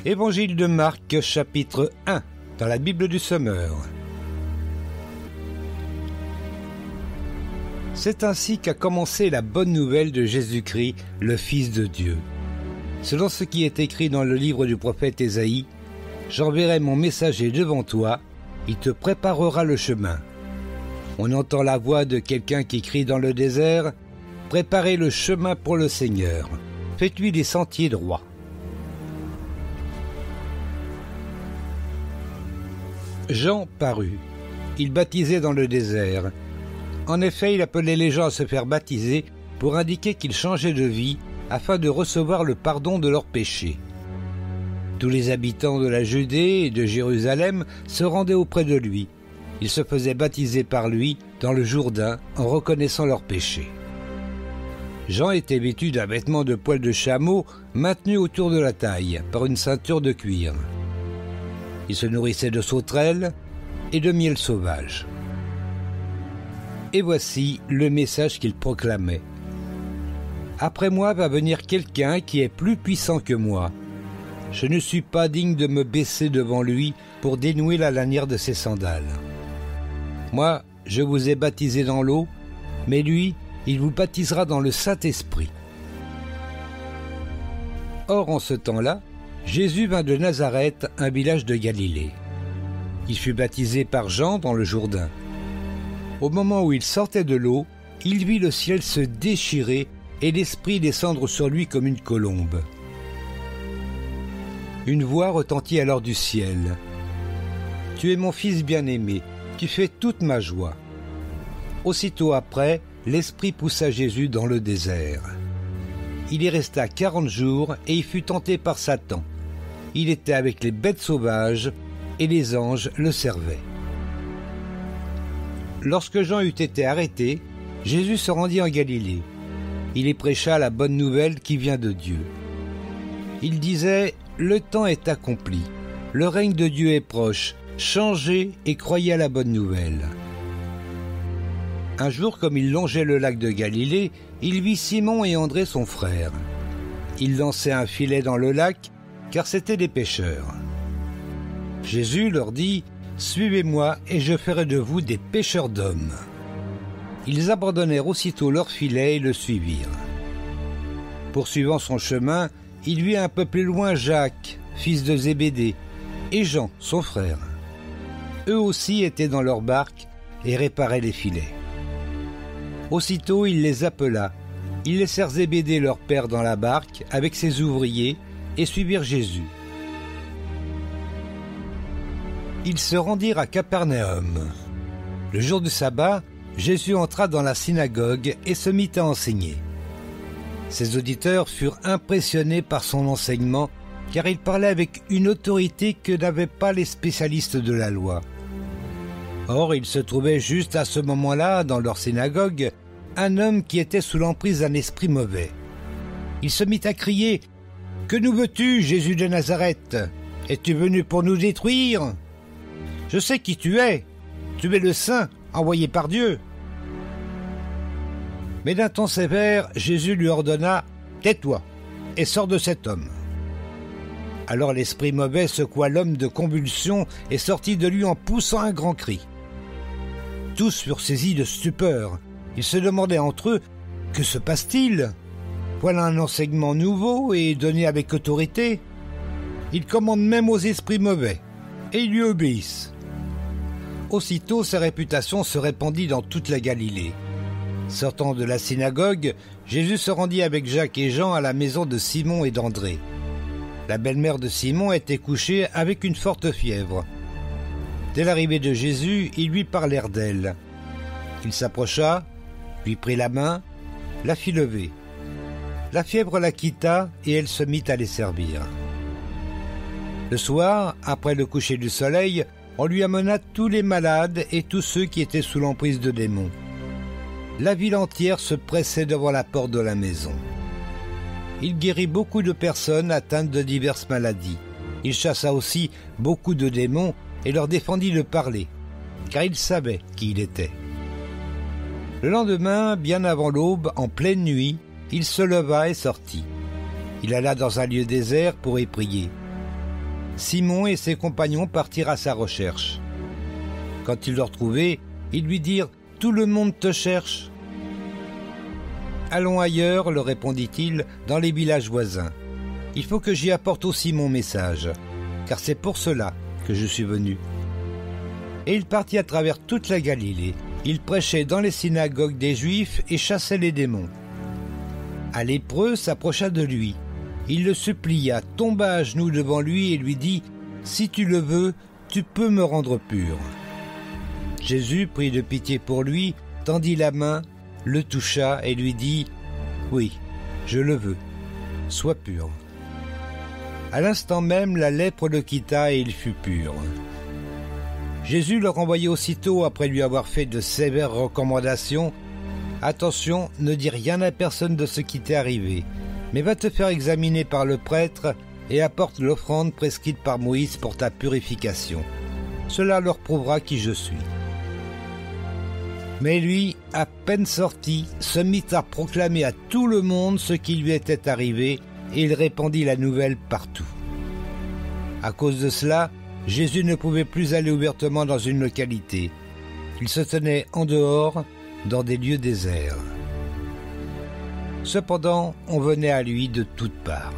Évangile de Marc, chapitre 1, dans la Bible du Semeur. C'est ainsi qu'a commencé la bonne nouvelle de Jésus-Christ, le Fils de Dieu. Selon ce qui est écrit dans le livre du prophète Ésaïe, « J'enverrai mon messager devant toi, il te préparera le chemin. » On entend la voix de quelqu'un qui crie dans le désert, « Préparez le chemin pour le Seigneur, faites-lui des sentiers droits. » Jean parut. Il baptisait dans le désert. En effet, il appelait les gens à se faire baptiser pour indiquer qu'ils changeaient de vie afin de recevoir le pardon de leurs péchés. Tous les habitants de la Judée et de Jérusalem se rendaient auprès de lui. Ils se faisaient baptiser par lui dans le Jourdain en reconnaissant leurs péchés. Jean était vêtu d'un vêtement de poil de chameau maintenu autour de la taille par une ceinture de cuir. Il se nourrissait de sauterelles et de miel sauvage. Et voici le message qu'il proclamait. « Après moi va venir quelqu'un qui est plus puissant que moi. Je ne suis pas digne de me baisser devant lui pour dénouer la lanière de ses sandales. Moi, je vous ai baptisé dans l'eau, mais lui, il vous baptisera dans le Saint-Esprit. » Or, en ce temps-là, Jésus vint de Nazareth, un village de Galilée. Il fut baptisé par Jean dans le Jourdain. Au moment où il sortait de l'eau, il vit le ciel se déchirer et l'Esprit descendre sur lui comme une colombe. Une voix retentit alors du ciel. « Tu es mon Fils bien-aimé, tu fais toute ma joie. » Aussitôt après, l'Esprit poussa Jésus dans le désert. Il y resta 40 jours et il fut tenté par Satan. Il était avec les bêtes sauvages et les anges le servaient. Lorsque Jean eut été arrêté, Jésus se rendit en Galilée. Il y prêcha la bonne nouvelle qui vient de Dieu. Il disait « Le temps est accompli, le règne de Dieu est proche, changez et croyez à la bonne nouvelle. » Un jour, comme il longeait le lac de Galilée, il vit Simon et André son frère. Ils lançaient un filet dans le lac, car c'étaient des pêcheurs. Jésus leur dit « Suivez-moi et je ferai de vous des pêcheurs d'hommes. » Ils abandonnèrent aussitôt leur filet et le suivirent. Poursuivant son chemin, il vit un peu plus loin Jacques, fils de Zébédée, et Jean, son frère. Eux aussi étaient dans leur barque et réparaient les filets. Aussitôt il les appela. Ils laissèrent Zébédée leur père dans la barque avec ses ouvriers et suivirent Jésus. Ils se rendirent à Capernaum. Le jour du sabbat, Jésus entra dans la synagogue et se mit à enseigner. Ses auditeurs furent impressionnés par son enseignement, car il parlait avec une autorité que n'avaient pas les spécialistes de la loi. Or, il se trouvait juste à ce moment-là, dans leur synagogue, un homme qui était sous l'emprise d'un esprit mauvais. Il se mit à crier « Que nous veux-tu, Jésus de Nazareth? Es-tu venu pour nous détruire? Je sais qui tu es le Saint, envoyé par Dieu. » Mais d'un ton sévère, Jésus lui ordonna « Tais-toi et sors de cet homme. » Alors l'esprit mauvais secoua l'homme de convulsions et sortit de lui en poussant un grand cri. Tous furent saisis de stupeur. Ils se demandaient entre eux « Que se passe-t-il? Voilà un enseignement nouveau et donné avec autorité. Il commande même aux esprits mauvais, et ils lui obéissent. » Aussitôt, sa réputation se répandit dans toute la Galilée. Sortant de la synagogue, Jésus se rendit avec Jacques et Jean à la maison de Simon et d'André. La belle-mère de Simon était couchée avec une forte fièvre. Dès l'arrivée de Jésus, ils lui parlèrent d'elle. Il s'approcha, lui prit la main, la fit lever. La fièvre la quitta et elle se mit à les servir. Le soir, après le coucher du soleil, on lui amena tous les malades et tous ceux qui étaient sous l'emprise de démons. La ville entière se pressait devant la porte de la maison. Il guérit beaucoup de personnes atteintes de diverses maladies. Il chassa aussi beaucoup de démons et leur défendit de parler, car il savait qui il était. Le lendemain, bien avant l'aube, en pleine nuit, il se leva et sortit. Il alla dans un lieu désert pour y prier. Simon et ses compagnons partirent à sa recherche. Quand ils le retrouvaient, ils lui dirent « Tout le monde te cherche !»« Allons ailleurs, leur répondit-il, dans les villages voisins. Il faut que j'y apporte aussi mon message, car c'est pour cela que je suis venu. » Et il partit à travers toute la Galilée. Il prêchait dans les synagogues des Juifs et chassait les démons. Un lépreux s'approcha de lui. Il le supplia, tomba à genoux devant lui et lui dit « Si tu le veux, tu peux me rendre pur. » Jésus prit de pitié pour lui, tendit la main, le toucha et lui dit « Oui, je le veux, sois pur. » À l'instant même, la lèpre le quitta et il fut pur. Jésus le renvoya aussitôt après lui avoir fait de sévères recommandations. « Attention, ne dis rien à personne de ce qui t'est arrivé, mais va te faire examiner par le prêtre et apporte l'offrande prescrite par Moïse pour ta purification. Cela leur prouvera qui je suis. » Mais lui, à peine sorti, se mit à proclamer à tout le monde ce qui lui était arrivé et il répandit la nouvelle partout. À cause de cela, Jésus ne pouvait plus aller ouvertement dans une localité. Il se tenait en dehors, dans des lieux déserts. Cependant, on venait à lui de toutes parts.